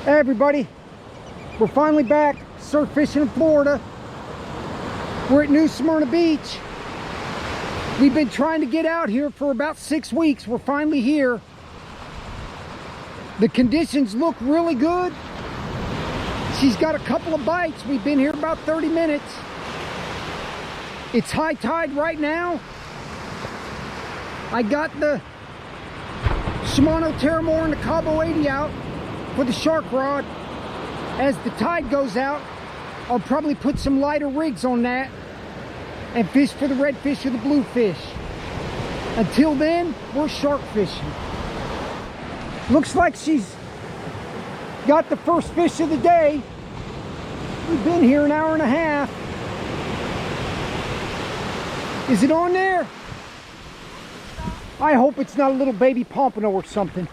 Hey everybody, we're finally back surf fishing in Florida. We're at New Smyrna Beach. We've been trying to get out here for about 6 weeks. We're finally here. The conditions look really good. She's got a couple of bites. We've been here about 30 minutes. It's high tide right now. I got the Shimano Terramore and the Cabo 80 out for the shark rod. As the tide goes out, I'll probably put some lighter rigs on that and fish for the redfish or the bluefish. Until then, we're shark fishing. Looks like she's got the first fish of the day. We've been here an hour and a half. Is it on there? I hope it's not a little baby pompano or something.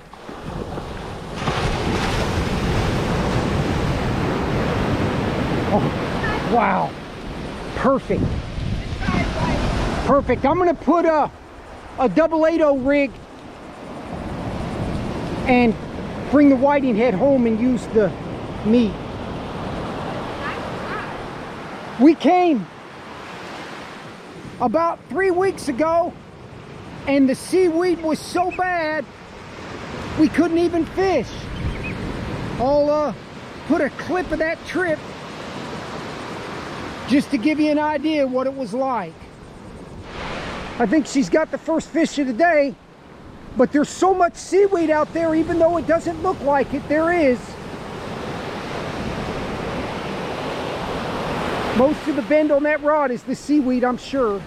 Oh, wow. Perfect. Perfect. I'm going to put a double 80 rig and bring the whiting head home and use the meat. We came about 3 weeks ago and the seaweed was so bad we couldn't even fish. I'll put a clip of that trip just to give you an idea what it was like. I think she's got the first fish of the day, but there's so much seaweed out there, even though it doesn't look like it, there is. Most of the bend on that rod is the seaweed, I'm sure.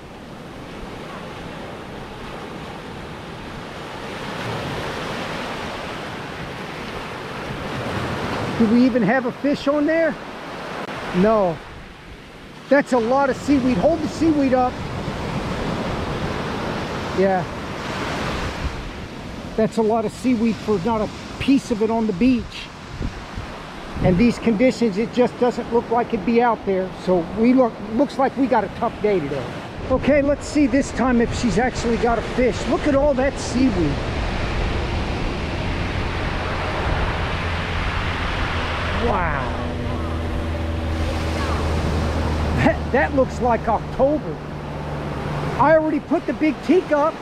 Do we even have a fish on there? No. That's a lot of seaweed. Hold the seaweed up. Yeah. That's a lot of seaweed for not a piece of it on the beach. And these conditions, it just doesn't look like it'd be out there. So looks like we got a tough day today. Okay, let's see this time if she's actually got a fish. Look at all that seaweed. Wow. That looks like October. I already put the big teak up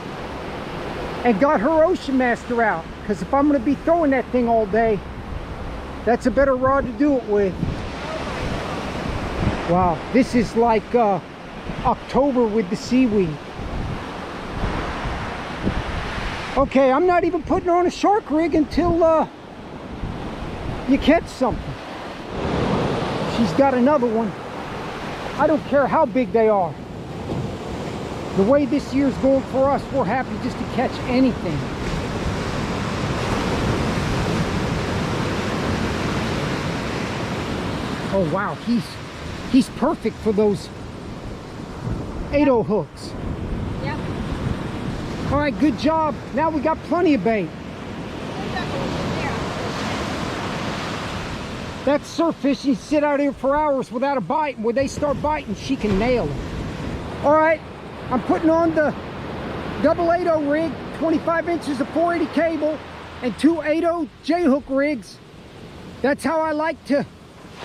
and got her Ocean Master out, because if I'm going to be throwing that thing all day, that's a better rod to do it with. Wow, this is like October with the seaweed. Okay, I'm not even putting on a shark rig until you catch something. She's got another one. I don't care how big they are. The way this year's going for us, we're happy just to catch anything. Oh wow, he's perfect for those 80 hooks. Yep. All right, good job. Now we got plenty of bait. That's surf fishing. Sit out here for hours without a bite, and when they start biting, she can nail it. All right, I'm putting on the double 80 rig, 25 inches of 480 cable, and two 80 J-hook rigs. That's how I like to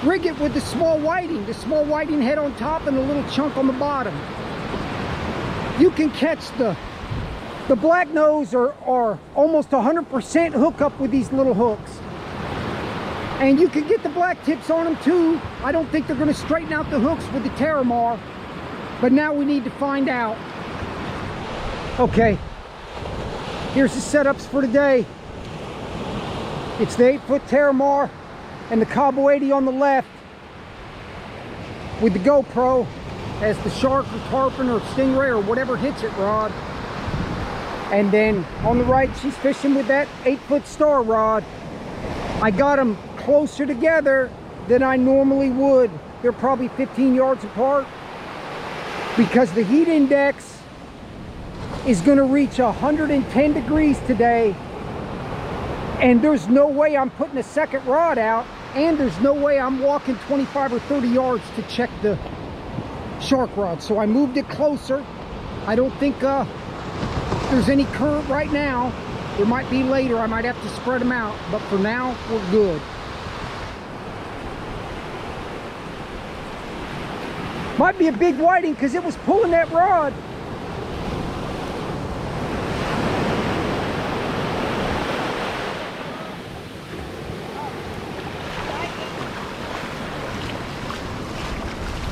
rig it, with the small whiting head on top and a little chunk on the bottom. You can catch the black nose or almost 100% hook up with these little hooks. And you can get the black tips on them too. I don't think they're going to straighten out the hooks with the Terramore, but now we need to find out. Okay, here's the setups for today. It's the 8-foot Terramore and the Cabo 80 on the left, with the GoPro as the shark or tarpon or stingray or whatever hits it rod. And then on the right, she's fishing with that 8-foot Star rod. I got them closer together than I normally would. They're probably 15 yards apart, because the heat index is going to reach 110 degrees today, and there's no way I'm putting a second rod out, and there's no way I'm walking 25 or 30 yards to check the shark rod. So I moved it closer. I don't think there's any current right now. There might be later. I might have to spread them out, but for now we're good. Might be a big whiting because it was pulling that rod.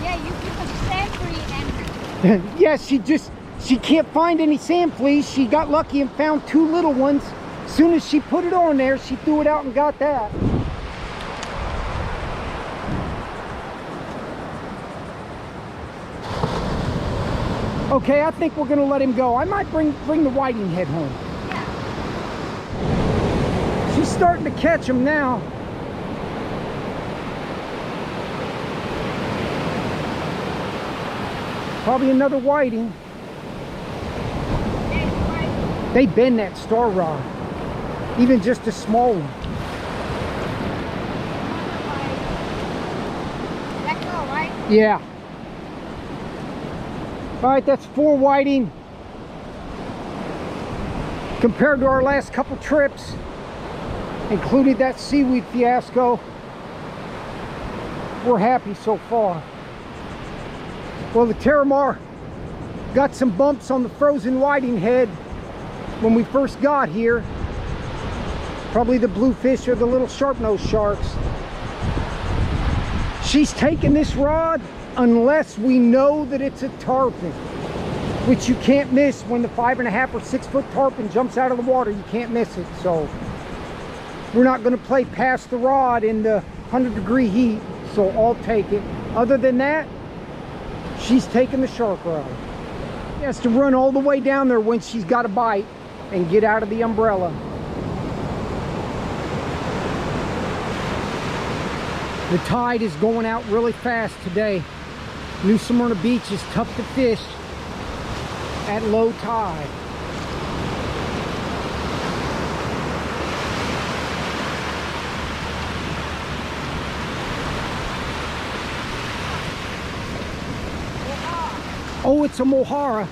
Yeah, you put the sand free and Yes, she can't find any sand fleas. She got lucky and found 2 little ones. As soon as she put it on there, she threw it out and got that. Okay, I think we're gonna let him go. I might bring the whiting head home. yeah. She's starting to catch him now. Probably another whiting. They bend that star rod, even just a small one. Let go, right? Yeah. All right, that's 4 whiting. Compared to our last couple trips, including that seaweed fiasco, we're happy so far. Well, the Terramar got some bumps on the frozen whiting head when we first got here. Probably the bluefish or the little sharp-nosed sharks. She's taking this rod unless we know that it's a tarpon, which you can't miss when the 5.5 or 6 foot tarpon jumps out of the water. You can't miss it. So we're not going to play past the rod in the 100-degree heat, so I'll take it. Other than that, she's taking the shark rod. She has to run all the way down there when she's got a bite and get out of the umbrella. The tide is going out really fast today. New Smyrna Beach is tough to fish at low tide. Oh, it's a mohara.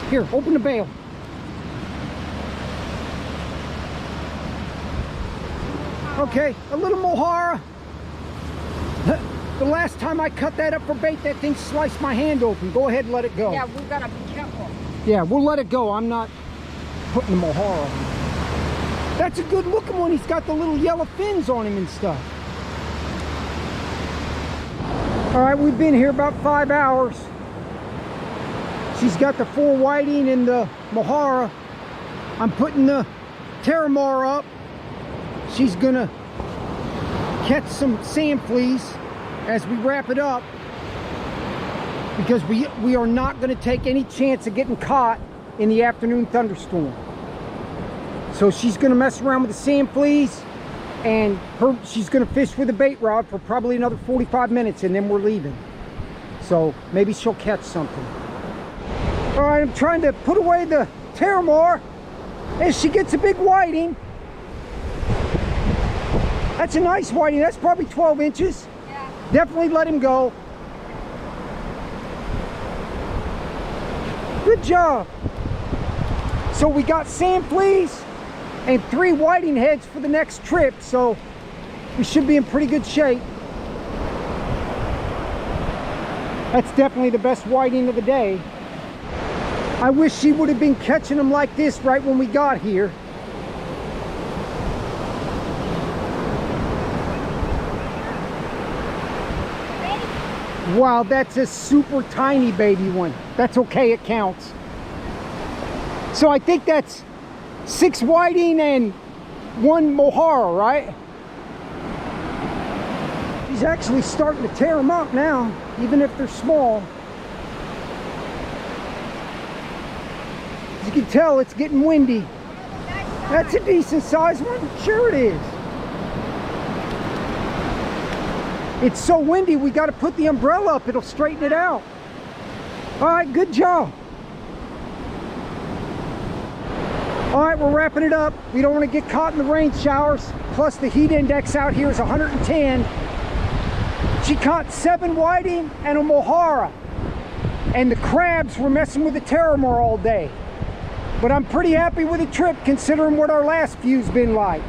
Here, open the bail. Okay, a little mohara. The last time I cut that up for bait, that thing sliced my hand open. Go ahead and let it go. Yeah, we gotta be careful. Yeah, we'll let it go. I'm not putting the mohara on. That's a good looking one. He's got the little yellow fins on him and stuff. All right, we've been here about 5 hours. She's got the 4 whiting and the mohara. I'm putting the Terramar up. She's gonna catch some sand fleas as we wrap it up, because we are not going to take any chance of getting caught in the afternoon thunderstorm. So she's going to mess around with the sand fleas, and she's going to fish with a bait rod for probably another 45 minutes, and then we're leaving. So maybe she'll catch something. All right, I'm trying to put away the Terramar as she gets a big whiting. That's a nice whiting. That's probably 12 inches. Yeah. Definitely let him go. Good job. So we got sand fleas and 3 whiting heads for the next trip, so we should be in pretty good shape. That's definitely the best whiting of the day. I wish she would have been catching them like this right when we got here. Wow, that's a super tiny baby one. That's okay, it counts. So I think that's 6 whiting and 1 mohara, right? She's actually starting to tear them up now, even if they're small. As you can tell, it's getting windy. That's a decent sized one. Sure it is. It's so windy, we got to put the umbrella up. It'll straighten it out. All right, good job. All right, we're wrapping it up. We don't want to get caught in the rain showers. Plus, the heat index out here is 110. She caught 7 whiting and a mohara. And the crabs were messing with the Terramar all day. But I'm pretty happy with the trip considering what our last view's been like.